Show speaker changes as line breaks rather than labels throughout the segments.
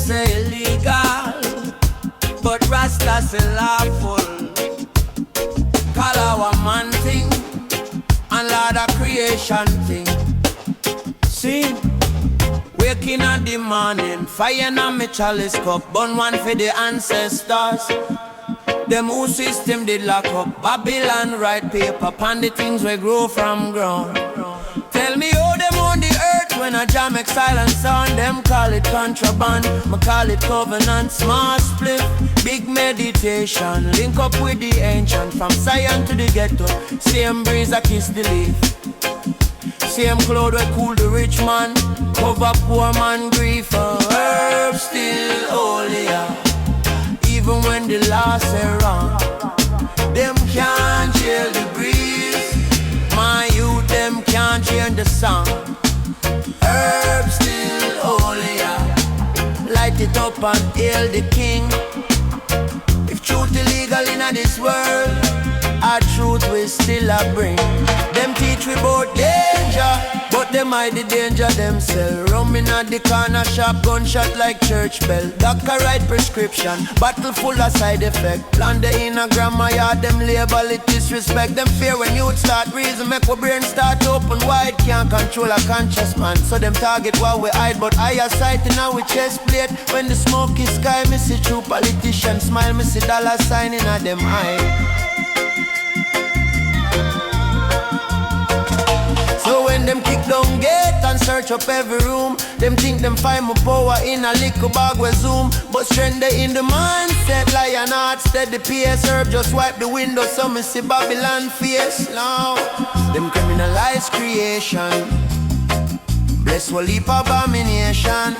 say illegal, but Rasta say lawful. Call our man thing and Lord of creation thing. See, waking at the morning, fire on me chalice cup, burn one for the ancestors. Them who system did lock up Babylon, write paper upon the things we grow from ground. Tell me how them on the earth when I jam make silence on. Them call it contraband, me call it covenant. Small split, big meditation, link up with the ancient. From Zion to the ghetto, same breeze I kiss the leaf. Same cloud we cool the rich man, cover poor man grief. Herb still holier, even when the law say wrong. Them can't chill the breeze, my youth them can't change the song. Herb still holier, light it up and hail the king. If truth illegal in this world, our truth we still a bring. Them teach we about danger, but them hide the danger themselves. Rum in at the corner shop, gunshot like church bell. Doctor write prescription, bottle full of side effect. Plan the inner grammar yard, them label it disrespect. Them fear when youth start reason, make our brain start open wide. Can't control a conscious man, so them target while we hide. But higher sight in our chest plate. When the smoke is sky, me see true politicians smile, me see dollar sign in at them eye. So when them kick down gate and search up every room, them think them find more power in a little bag with zoom. But strength they in the mindset, lion heart steady PS. Herb just wipe the window so me see Babylon face. Now them criminalize creation, bless will leap abomination.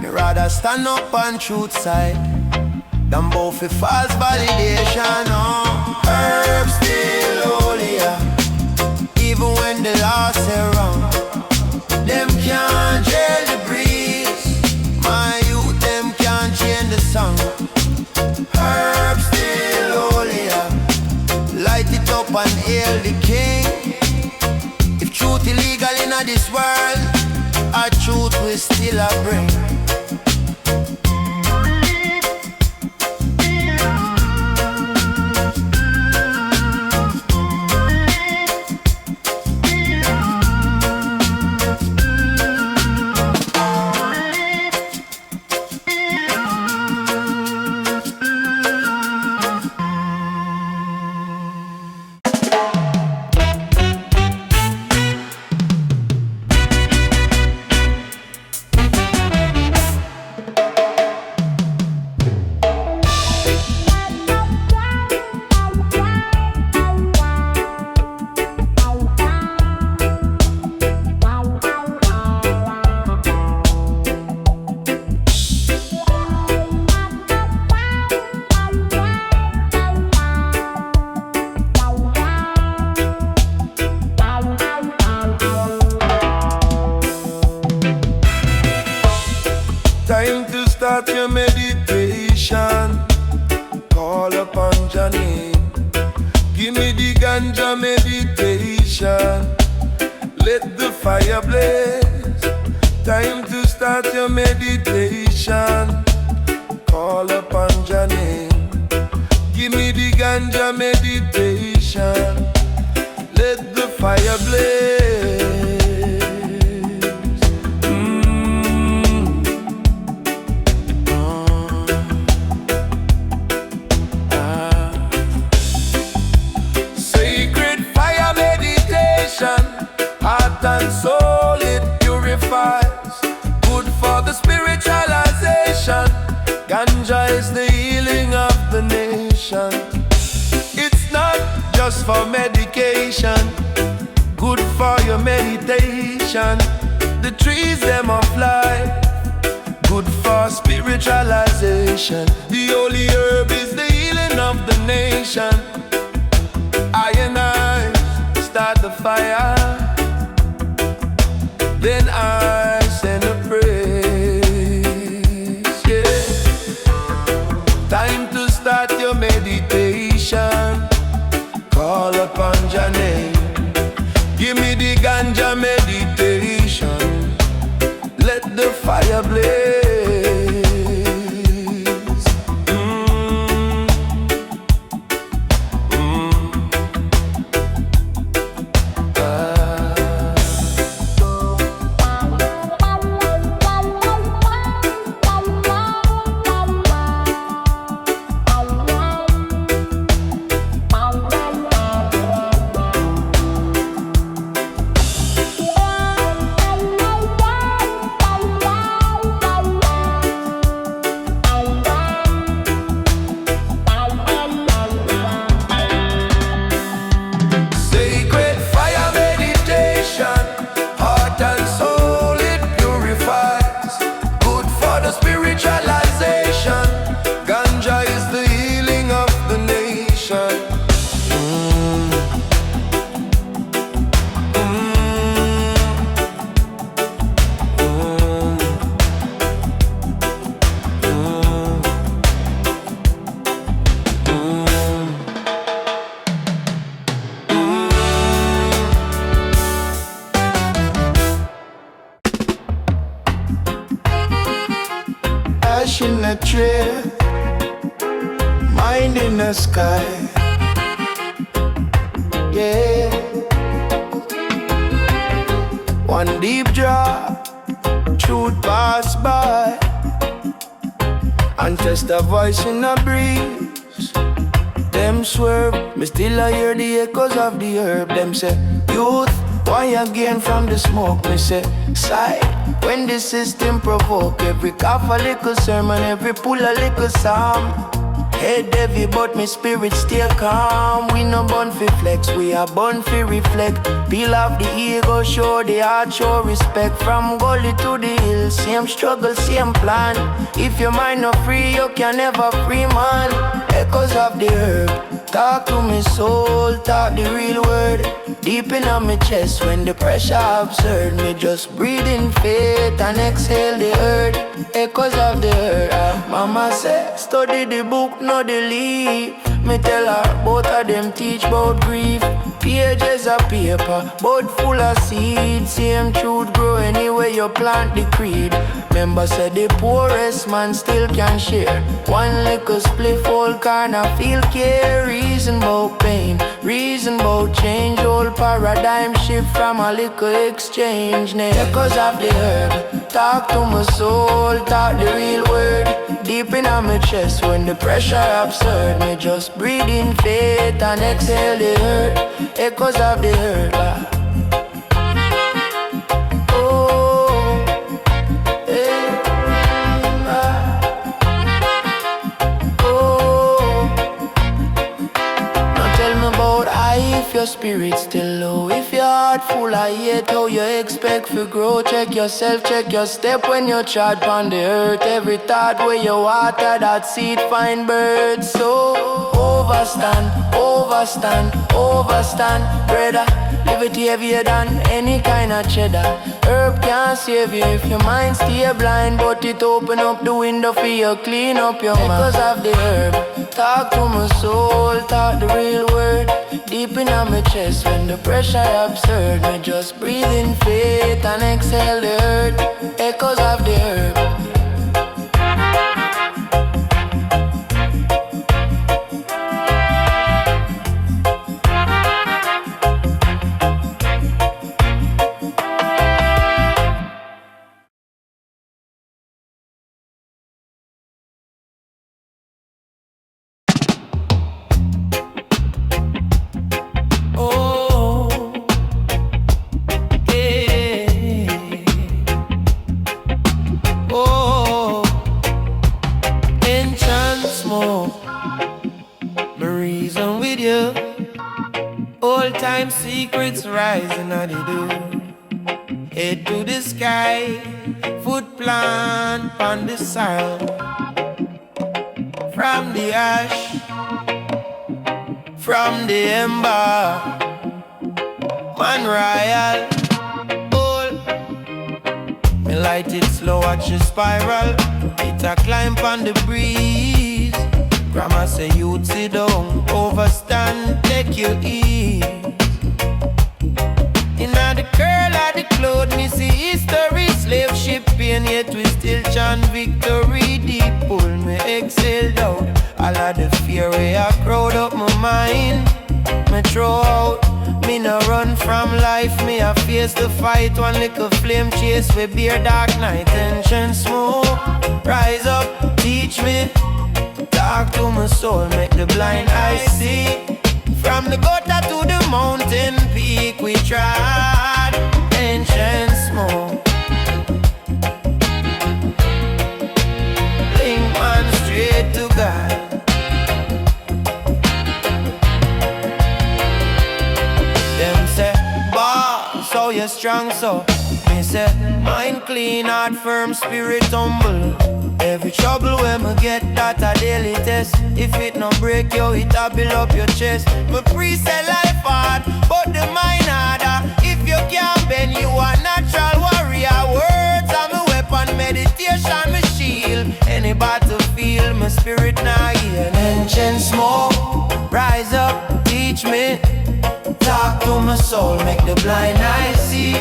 Me rather stand up on truth side than both for false validation. Oh, herb still holier, even when the law say wrong. Them can't jail the breeze, my youth them can't change the song. Herb still holier, light it up and hail the king. If truth illegal in this world, our truth we still a bring.
Time to start your meditation. Call upon your name. Give me the ganja meditation. Let the fire blaze. Time to start your meditation. Call upon your name. Give me the ganja meditation. Let the fire blaze. Heart and soul it purifies, good for the spiritualization. Ganja is the healing of the nation. It's not just for medication, good for your meditation. The trees them of life, good for spiritualization. The holy herb is the healing of the nation. I and I start the fire, then I send a praise, yeah. Time to start your meditation. Call upon your name. Give me the ganja meditation. Let the fire blaze. fish in a tray, mind in the sky. Yeah. One deep draw, truth pass by, and just a voice in a breeze. Them swerve, me still I hear the echoes of the herb. Them say, youth, why again from the smoke? Me say, sigh, when the system provoke. Every cough a little sermon, every pull a little psalm. Head heavy but me spirit still calm. We no born fi flex, we are born fi reflect. Peel off the ego, show the heart, show respect. From gully to the hill, same struggle, same plan. If your mind not free, you can never free man. Echoes of the herb, talk to me soul, talk the real word. Deep in on my chest when the pressure absurd. Me just breathe in faith and exhale the earth. Echoes of the earth. Mama said, study the book, no the leaf. Me tell her, both of them teach about grief. Pages of paper, both full of seeds. Same truth grow anywhere you plant the creed. Member said the poorest man still can share. One little spliff, whole corner feel care. Reason about pain, reason about change. Whole paradigm shift from a little exchange. Echoes of the herb, talk to my soul, talk the real word. Deep in on my chest when the pressure absurd. Me just breathe in faith and exhale the earth. Echoes of the herb. If your spirit's still low, if your heart full of hate, how you expect to grow? Check yourself, check your step when you trod on the earth. Every thought where you water, that seed find birds. So overstand, overstand, overstand, brother. Liberty heavier than any kind of cheddar. Herb can't save you if your mind stay blind, but it open up the window for you, clean up your mind. Because of the herb, talk to my soul, talk the real word. Deep in on my chest when the pressure absurd. Me just breathe in faith and exhale the earth. Echoes of the herb. Secrets rising out the door. Head to the sky, foot plant on the soil. From the ash, from the ember, man royal. All me light it slow, watch it spiral. It a climb on the breeze. Grandma say you'd sit down, overstand, take your ease. Inna the curl of the cloud, me see history. Slave ship pain, yet we still chant victory. Deep pull me exhale down. All of the fear way I crowd up my mind. Me throw out, me no run from life. Me I face the fight, one little flame chase with beer dark night. Tension smoke, rise up, teach me. Talk to my soul, make the blind eyes see. From the gutter to the mountain peak, we tried ancient smoke. Link man straight to God. Them say, boss, so you strong, so me say, mind clean, heart firm, spirit humble. Every trouble when me get that a daily test. If it no break you, it a build up your chest. Me pre-say life hard, but the mind harder. If you can't bend, you a natural warrior. Words are my weapon, meditation my shield. Any battlefield, my spirit now heal. Ancient smoke, rise up, teach me. Talk to my soul, make the blind eyes see.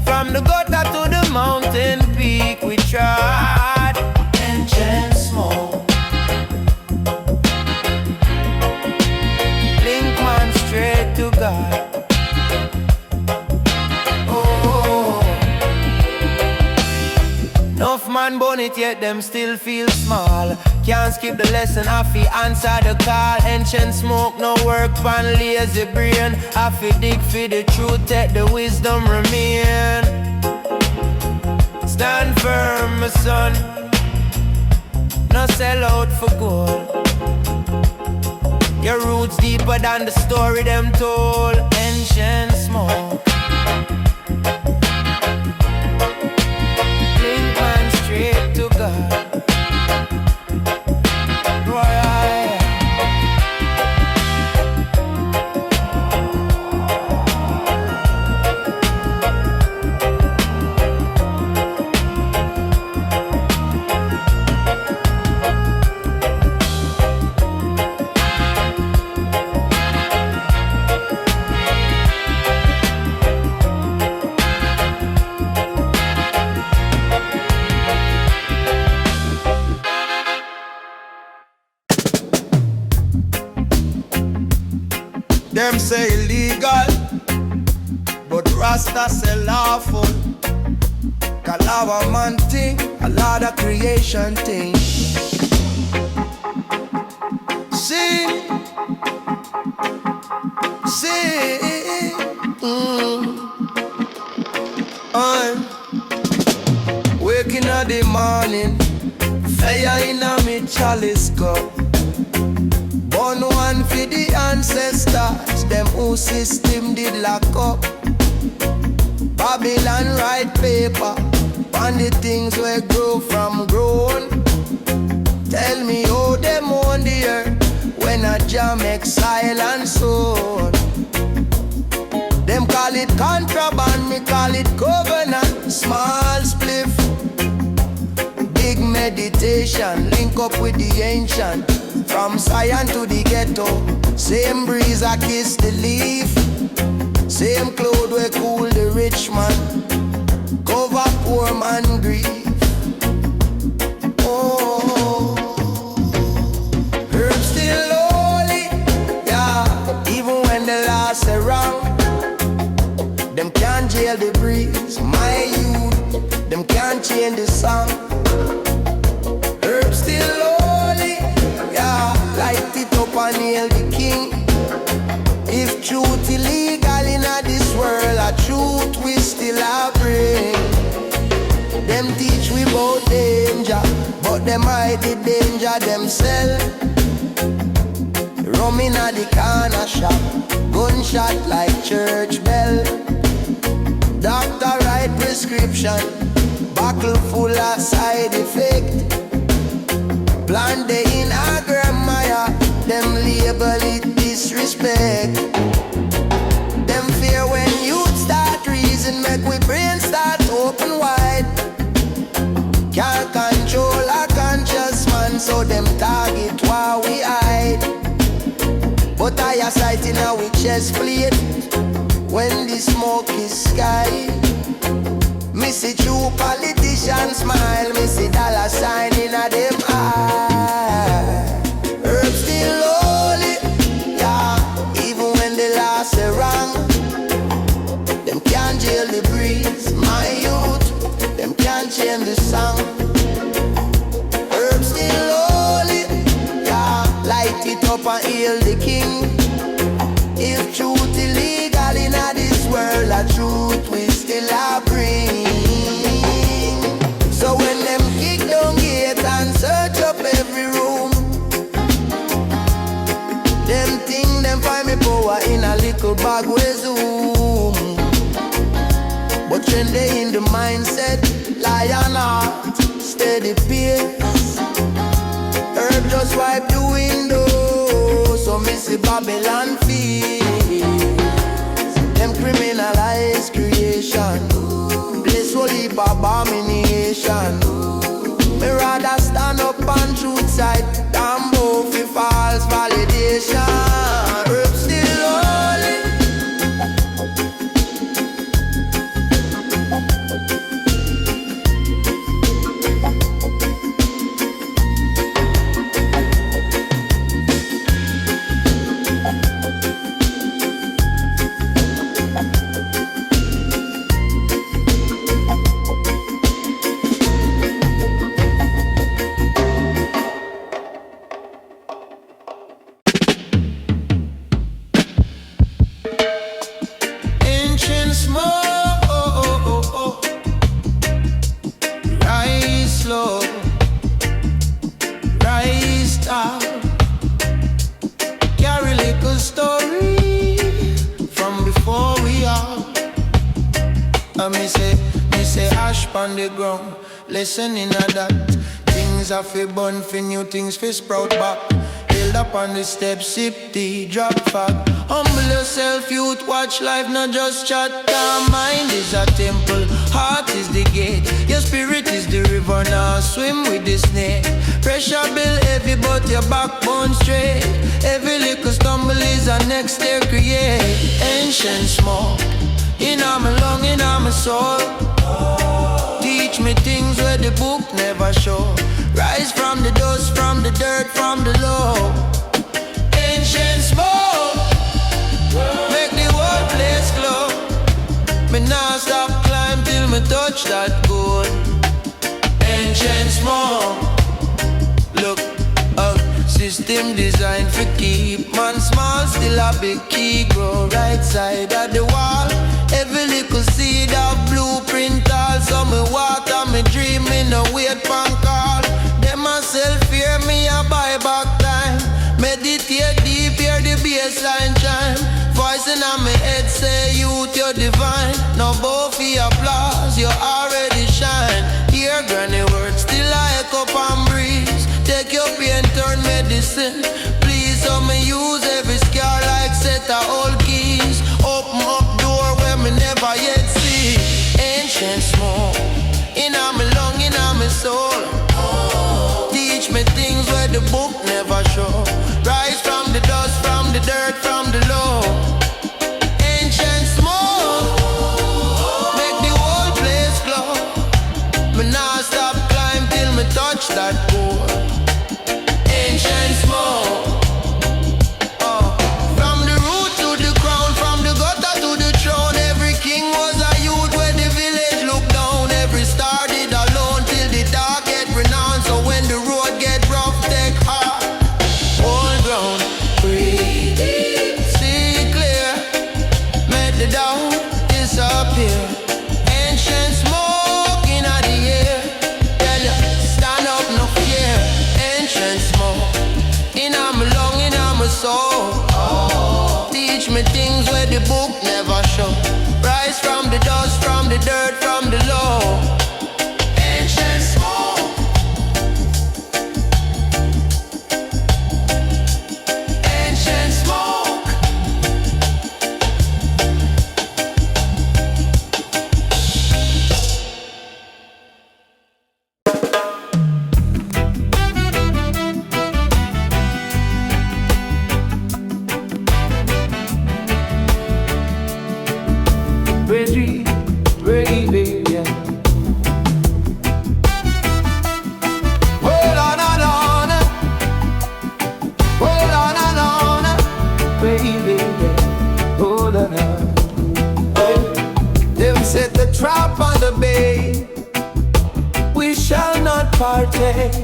From the gutter to the mountain peak, we tried. Ancient and bun it, yet them still feel small. Can't skip the lesson, I fi answer the call. Ancient smoke, no work pan lazy brain. I fi dig for the truth, let the wisdom remain. Stand firm, my son, no sell out for gold. Your roots deeper than the story them told. Ancient smoke, link man straight to God.
Them say illegal, but Rasta say lawful. Kalawa man thing, a lot of creation thing. See, I'm waking up the morning, fire in a me chalice cup. Born one for the ancestors, them who system did lock up. Babylon write paper on the things we grow from grown. Tell me how them on the earth when a jam exile and so on. Them call it contraband, me call it covenant. Small spliff, big meditation, link up with the ancient. From Zion to the ghetto, same breeze I kiss the leaf. Same cloud we cool the rich man, cover poor man grief. Oh, herbs still holy, yeah. Even when the last around, them can't jail the breeze. My youth, them can't change the song. Herbs still holy, yeah. Light it up and hail the king. If truth illegal in this world, a truth we still a bring. Them teach we about danger, but them hide the danger themselves. Rum in the corner shop, gunshot like church bell. Doctor write prescription, bottle full of side effect. Plant the in a grandmire, them label it disrespect. Them fear when youth start reason, make we brain start open wide. Can't control a conscious man, so them target while we hide. But I sight in our chest plate when the smoke is sky. Me see true politicians smile, me see dollar sign in a them eye. Herbs still holy, yeah. Even when the last wrong, them can't jail the breeze. My youth, them can't change the song. Herbs still holy, yeah. Light it up and hail the king. If truth illegal in this world, a truth we still a bring. So when them kick down gate and search up every room, them think them find me power in a little bag we zoom. But when they in the mindset, lion heart, steady pace. Herb just wipe the window, so me see Babylon fears. Them criminalize creation, place will heap abomination. Me rather stand up on truth side than both for false validation. Herb still holy.
on the ground. Listening to that. Things are fi burn fi new things fi sprout back. Held up on the steps, sip tea, drop fag. Humble yourself, youth, watch life, not just chat. Our mind is a temple, heart is the gate. Your spirit is the river, now swim with the snake. Pressure bill heavy, but your backbone straight. Every little stumble is a next step create. Ancient smoke, in my lung, in my soul. Teach me things where the book never show. Rise from the dust, from the dirt, from the low. Ancient smoke, make the whole place glow. Me nah stop climb till me touch that goal. Ancient smoke, look up. System designed for keep man small, still a big key grow right side of the wall. Every little seed of blueprint all. So me water, me dream, me no wait for call. Them myself fear me a buy back time. Meditate deep, hear the bassline chime. Voice in my head say youth you're divine. No bow for applause, you already shine. Hear granny words, still I echo and breeze. Take your pain, turn medicine. Please, so me use every scar like set of old keys. Open up door where me never yet see. Ancient smoke, in my lung, in my soul. Teach me things where the book never show. Rise from the dust, from the dirt, from the low. Ancient smoke, make the whole place glow. Me nah stop climb till me touch that goal. Ancient smoke, from the root to the crown, from the gutter to the throne. Every king was a youth where the village looked down. Every star did alone till the dark get renowned. So when the road get rough, take heart. Hold ground, breathe deep, see clear. Make the doubt disappear. Ancient smoke in the air. Tell ya, stand up, no fear. Ancient smoke in my lung, in my soul. Teach me things where the book never show. Rise from the dust, from the dirt, from the low. Ancient smoke, ancient smoke. Reggae, yeah. Hold on, hold on, baby, yeah. Hold on. Them set the trap on the bay. We shall not partake.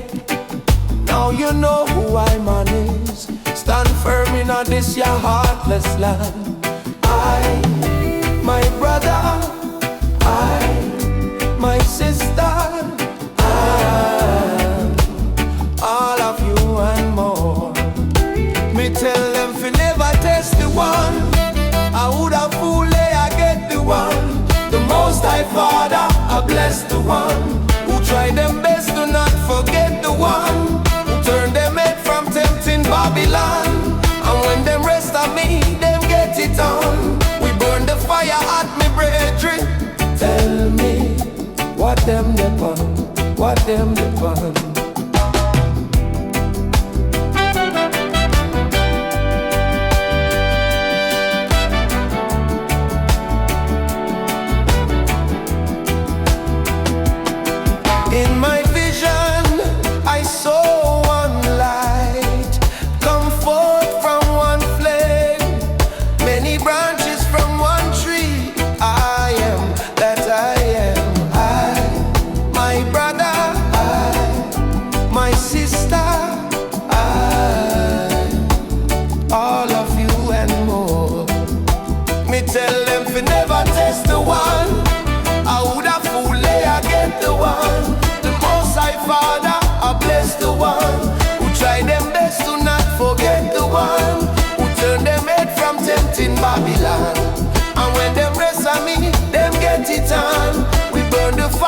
Now you know who I'm on is. Stand firm in this your heartless land. My brother, my sister, all of you and more. Me tell them fi never test the one. I would have fool I get the one. The most high Father, I bless the one who try them best to not forget the one who turn them head from tempting Babylon. And when them rest of me, them get it on. We burn the fire at me brethren. Tell me what them depend, what them depend. In my vision, I saw one light come forth from one flame, many branches from one tree. I am that I am. My brother,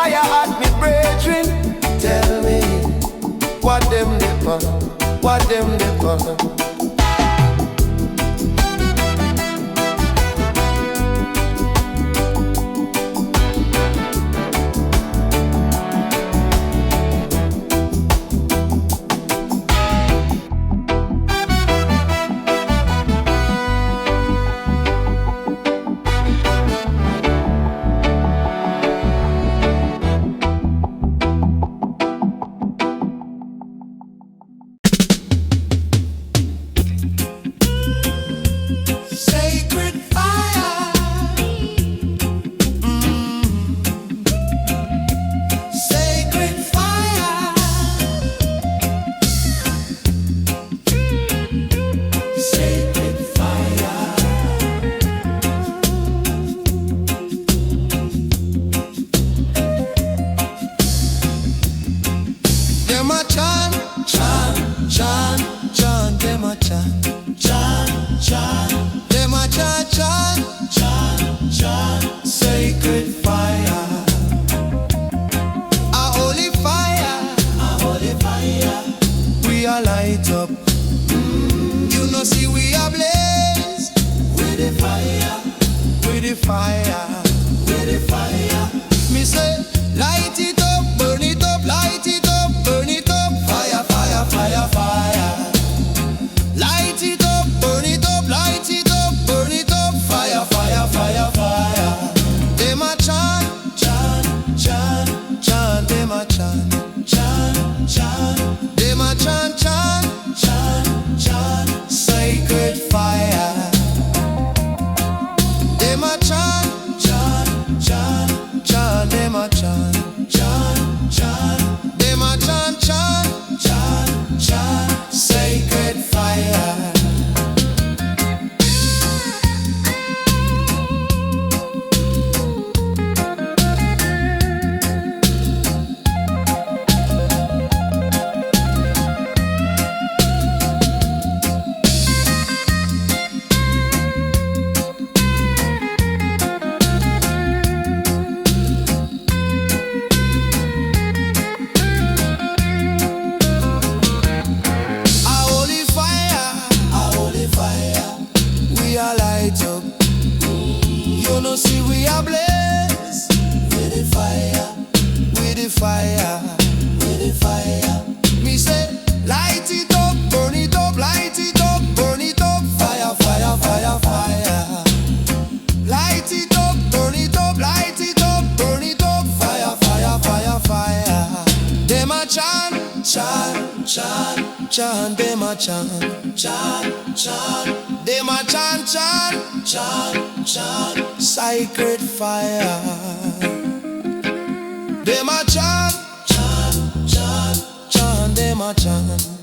fire at me brethren. Tell me, what them dip on? What them dip on?
Chant, them a chant, chant, chant. Them a chant, chant, chant, chant. Sacred fire. Them a chant, chant, chant, chant. Them a chant.